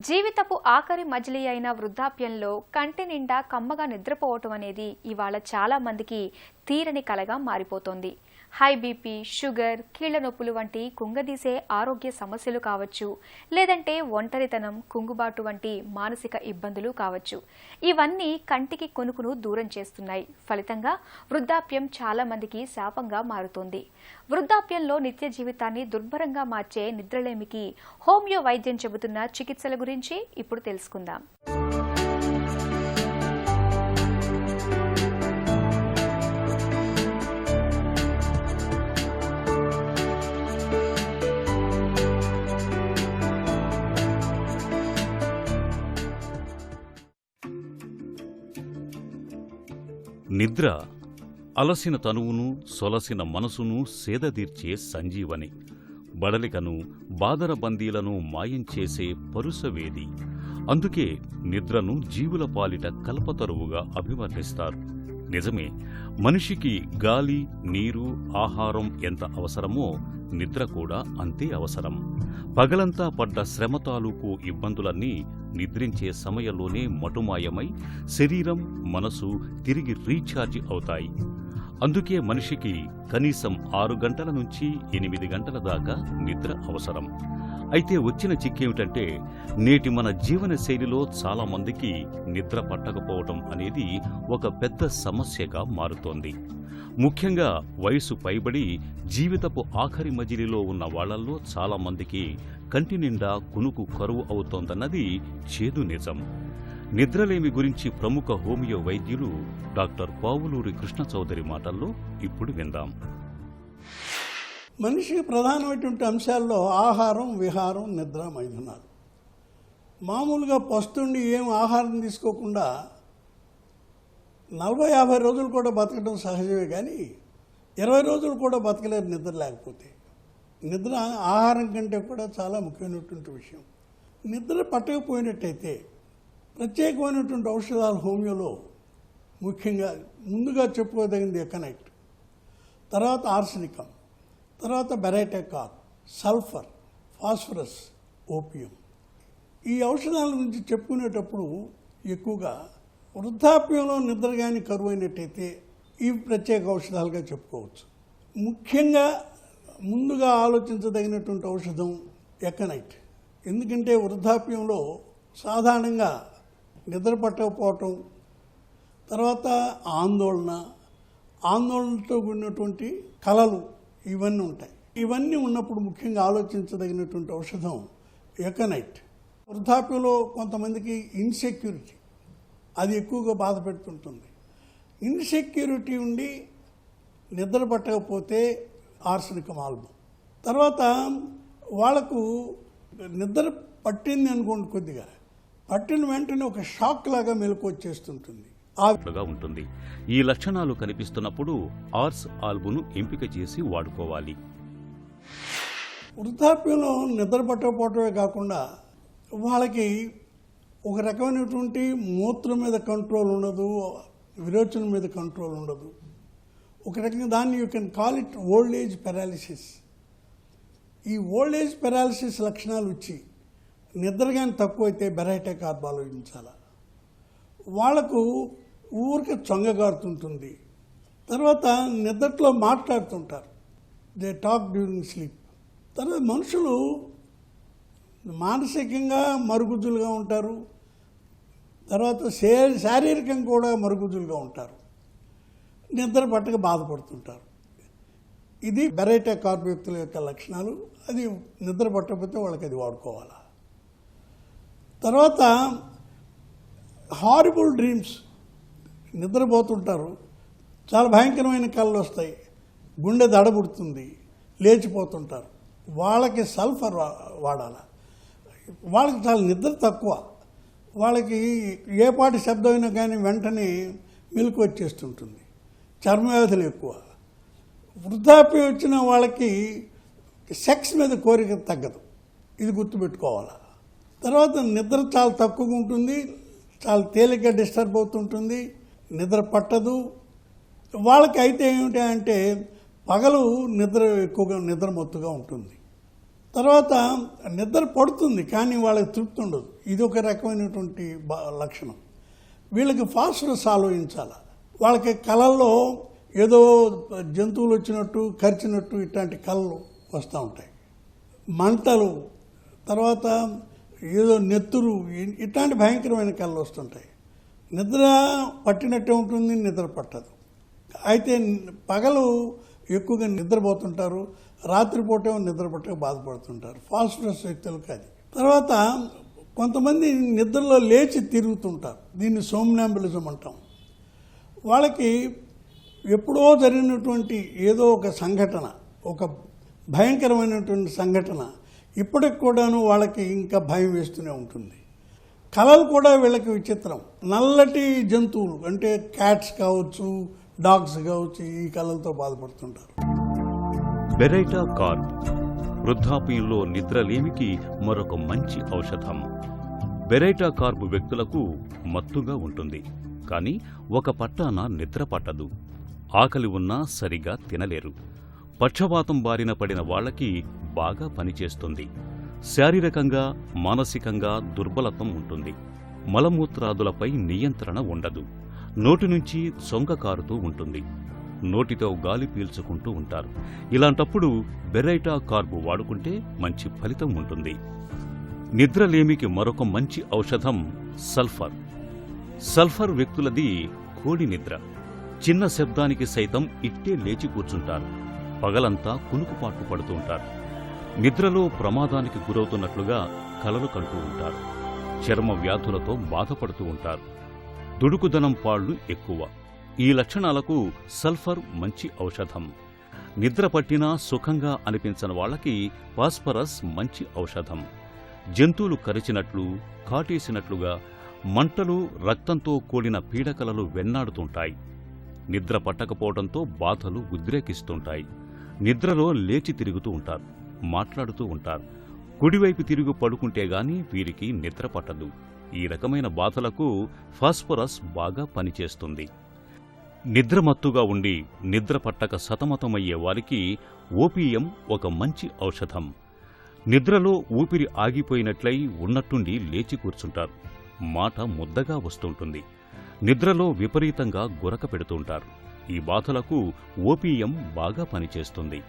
జీవితపు ఆఖరి మజిలీ అయిన వృద్ధాప్యంలో కంటి నిండా కమ్మగా నిద్రపోవటం అనేది ఇవాళ చాలా మందికి తీరని కలగా మారిపోతోంది. హై బీపీ, షుగర్, కీళ్ల నొప్పులు వంటి కుంగదీసే ఆరోగ్య సమస్యలు కావచ్చు, లేదంటే ఒంటరితనం, కుంగుబాటు వంటి మానసిక ఇబ్బందులు కావచ్చు. ఇవన్నీ కంటికి కొనుకును దూరం చేస్తున్నాయి. ఫలితంగా వృద్ధాప్యం చాలా మందికి శాపంగా మారుతోంది. వృద్ధాప్యంలో నిత్య జీవితాన్ని దుర్భరంగా మార్చే నిద్రలేమికి హోమియో వైద్యం చెబుతున్న చికిత్సల గురించి ఇప్పుడు తెలుసుకుందాం. నిద్ర అలసిన తనువును, సొలసిన మనసును సేదదీర్చే సంజీవని, బడలికను, బాదరబందీలను మాయం చేసే పరుసవేది. అందుకే నిద్రను జీవుల పాలిట కల్పతరువుగా అభివర్ణిస్తారు. నిజమే, మనిషికి గాలి, నీరు, ఆహారం ఎంత అవసరమో నిద్ర కూడా అంతే అవసరం. పగలంతా పడ్డ శ్రమ తాలూకు ఇబ్బందులన్నీ నిద్రించే సమయంలోనే మటుమాయమై శరీరం, మనసు తిరిగి రీఛార్జ్ అవుతాయి. అందుకే మనిషికి కనీసం 6 గంటల నుంచి 8 గంటల దాకా నిద్ర అవసరం. అయితే వచ్చిన చిక్కేమిటంటే, నేటి మన జీవన శైలిలో చాలా మందికి నిద్ర పట్టకపోవటం అనేది ఒక పెద్ద సమస్యగా మారుతోంది. ముఖ్యంగా వయసు పైబడి జీవితపు ఆఖరి మజిలీలో ఉన్న వాళ్లల్లో చాలా మందికి కంటి నిండా కునుకు కరువు అవుతోందన్నది చేదు నిజం. నిద్రలేమి గురించి ప్రముఖ హోమియో వైద్యులు డాక్టర్ పావులూరి కృష్ణ చౌదరి మాటల్లో ఇప్పుడు విందాం. మనిషికి ప్రధానమైనటువంటి అంశాల్లో ఆహారం, విహారం, నిద్ర, మైథునాలు. మామూలుగా పస్తుండి ఏం ఆహారం తీసుకోకుండా 40-50 రోజులు కూడా బతకడం సహజమే, కానీ 20 రోజులు కూడా బతకలేరు నిద్ర లేకపోతే. నిద్ర ఆహారం కంటే కూడా చాలా ముఖ్యమైనటువంటి విషయం. నిద్ర పట్టకపోయినట్టయితే ప్రత్యేకమైనటువంటి ఔషధాలు హోమియోలో ముఖ్యంగా ముందుగా చెప్పుకోదగింది ఎకనైట్, తర్వాత ఆర్సెనికం, తర్వాత బెరైటెకార్, సల్ఫర్, ఫాస్ఫరస్, ఓపియం. ఈ ఔషధాల గురించి చెప్పుకునేటప్పుడు ఎక్కువగా వృద్ధాప్యంలో నిద్ర కానీ కరువు అయినట్టయితే ఈ ప్రత్యేక ఔషధాలుగా చెప్పుకోవచ్చు. ముఖ్యంగా ముందుగా ఆలోచించదగినటువంటి ఔషధం ఎకనైట్. ఎందుకంటే వృద్ధాప్యంలో సాధారణంగా నిద్ర పట్టకపోవటం, తర్వాత ఆందోళనతో కూడినటువంటి కలలు ఇవన్నీ ఉంటాయి. ఇవన్నీ ఉన్నప్పుడు ముఖ్యంగా ఆలోచించదగినటువంటి ఔషధం ఎకనైట్. వృద్ధాప్యంలో కొంతమందికి ఇన్సెక్యూరిటీ అది ఎక్కువగా బాధ పెడుతుంటుంది. ఇన్సెక్యూరిటీ ఉండి నిద్ర పట్టకపోతే ఆర్సెనికం ఆల్బమ్. తర్వాత వాళ్లకు నిద్ర పట్టింది అనుకోండి, కొద్దిగా పట్టిన వెంటనే ఒక షాక్ లాగా మెలకు వచ్చేస్తుంటుంది. ఉంటుంది. ఈ లక్షణాలు కనిపిస్తున్నప్పుడు ఆర్స్ ఆల్బును ఎంపిక చేసి వాడుకోవాలి. వృద్ధాప్యంలో నిద్ర పట్టకపోవటమే కాకుండా వాళ్ళకి ఒక రకమైనటువంటి మూత్రం మీద కంట్రోల్ ఉండదు, విరోచనం మీద కంట్రోల్ ఉండదు. ఒక రకంగా దాన్ని you can call it old age paralysis. ఈ ఓల్డ్ ఏజ్ పెరాలిసిస్ లక్షణాలు వచ్చి నిద్ర కానీ తక్కువైతే బెరైటెకార్ ఆలోచించాలి. వాళ్లకు ఊరికే చొంగగారుతుంటుంది. తర్వాత నిద్రలో మాట్లాడుతుంటారు, దే టాక్ డ్యూరింగ్ స్లీప్. తర్వాత మనుషులు మానసికంగా మరుగుజ్జులుగా ఉంటారు, తర్వాత శారీరకంగా కూడా మరుగుజ్జులుగా ఉంటారు, నిద్ర పట్టక బాధపడుతుంటారు. ఇది బెరైటెకార్ వ్యక్తుల యొక్క లక్షణాలు. అది నిద్ర పట్టకపోతే వాళ్ళకి అది వాడుకోవాలి. తర్వాత హారిబుల్ డ్రీమ్స్, నిద్రపోతుంటారు, చాలా భయంకరమైన కళ్ళు వస్తాయి, గుండె దడబుడుతుంది, లేచిపోతుంటారు. వాళ్ళకి సల్ఫర్ వాడాలి. వాళ్ళకి చాలా నిద్ర తక్కువ, వాళ్ళకి ఏ పాటి శబ్దం అయినా కానీ వెంటనే మెలకు వచ్చేస్తుంటుంది, చర్మవ్యాధులు ఎక్కువ. వృద్ధాప్యం వచ్చిన వాళ్ళకి సెక్స్ మీద కోరిక తగ్గదు, ఇది గుర్తుపెట్టుకోవాలి. తర్వాత నిద్ర చాలా తక్కువగా ఉంటుంది, చాలా తేలిగ్గా డిస్టర్బ్ అవుతుంటుంది, నిద్ర పట్టదు. వాళ్ళకి అయితే ఏమిటి అంటే పగలు నిద్ర ఎక్కువగా నిద్ర మొత్తుగా ఉంటుంది. తర్వాత నిద్ర పడుతుంది కానీ వాళ్ళకి తృప్తి ఉండదు. ఇది ఒక రకమైనటువంటి లక్షణం. వీళ్ళకి ఫాస్ఫరస్ ఆలోచించాలి. వాళ్ళకి కళల్లో ఏదో జంతువులు వచ్చినట్టు కరిచినట్టు ఇట్లాంటి కళలు వస్తూ ఉంటాయి. మంటలు, తర్వాత ఏదో నెత్తురు, ఇట్లాంటి భయంకరమైన కళలు వస్తుంటాయి. నిద్ర పట్టినట్టే ఉంటుంది, నిద్ర పట్టదు. అయితే పగలు ఎక్కువగా నిద్రపోతుంటారు, రాత్రిపూట నిద్ర పట్టక బాధపడుతుంటారు. ఫాస్ఫరస్ వ్యక్తులకు అది. తర్వాత కొంతమంది నిద్రలో లేచి తిరుగుతుంటారు. దీన్ని సోమ్నాంబులిజం అంటాం. వాళ్ళకి ఎప్పుడో జరిగినటువంటి ఏదో ఒక సంఘటన, ఒక భయంకరమైనటువంటి సంఘటన ఇప్పటికి కూడాను వాళ్ళకి ఇంకా భయం వేస్తూనే ఉంటుంది. కళలు కూడా వీళ్ళకి విచిత్రం. నల్లటి జంతువులు అంటే క్యాట్స్ కావచ్చు, డాగ్స్ కావచ్చు, ఈ కళలతో బాధపడుతుంటారు. బెరైటా కార్బ్ వృద్ధాప్యంలో నిద్రలేమికి మరొక మంచి ఔషధం. బెరైటా కార్బ్ వ్యక్తులకు మత్తుగా ఉంటుంది, కానీ ఒక పట్టాన నిద్ర పట్టదు. ఆకలి ఉన్నా సరిగా తినలేరు. పక్షవాతం బారిన పడిన వాళ్లకి బాగా పనిచేస్తుంది. శారీరకంగా, మానసికంగా దుర్బలత్వం ఉంటుంది. మలమూత్రాదులపై నియంత్రణ ఉండదు. నోటి నుంచి సొంగ కారుతూ ఉంటుంది. నోటితో గాలి పీల్చుకుంటూ ఉంటారు. ఇలాంటప్పుడు బెరైటా కార్బ్ వాడుకుంటే మంచి ఫలితం ఉంటుంది. నిద్రలేమికి మరొక మంచి ఔషధం సల్ఫర్. సల్ఫర్ వ్యక్తులది కోడి నిద్ర. చిన్న శబ్దానికి సైతం ఇట్టే లేచి కూర్చుంటారు. పగలంతా కునుకుపాట్లు పడుతూ ఉంటారు. నిద్రలో ప్రమాదానికి గురవుతున్నట్లుగా కలలు కంటూ ఉంటారు. చర్మ వ్యాధులతో బాధపడుతూ ఉంటారు. దుడుకుదనం పాళ్లు ఎక్కువ. ఈ లక్షణాలకు సల్ఫర్ మంచి ఔషధం. నిద్ర పట్టినా సుఖంగా అనిపించని వాళ్లకి ఫాస్ఫరస్ మంచి ఔషధం. జంతువులు కరిచినట్లు, కాటేసినట్లుగా మంటలు, రక్తంతో కూడిన పీడకలలు వెన్నాడుతుంటాయి. నిద్ర పట్టకపోవడంతో బాధలు ఉద్రేకిస్తుంటాయి. నిద్రలో లేచి తిరుగుతూ ఉంటారు, మాట్లాడుతూ ఉంటారు. కుడివైపు తిరిగి పడుకుంటే గాని వీరికి నిద్ర పట్టదు. ఈ రకమైన బాధలకు ఫాస్ఫరస్ బాగా పనిచేస్తుంది. నిద్రమత్తుగా ఉండి నిద్ర పట్టక సతమతమయ్యే వారికి ఓపీఎం ఒక మంచి ఔషధం. నిద్రలో ఊపిరి ఆగిపోయినట్లయి ఉన్నట్టుండి లేచి కూర్చుంటారు. మాట ముద్దగా వస్తుంటుంది. నిద్రలో విపరీతంగా గురక పెడుతుంటారు. ఈ బాధలకు ఓపీఎం బాగా పనిచేస్తుంది.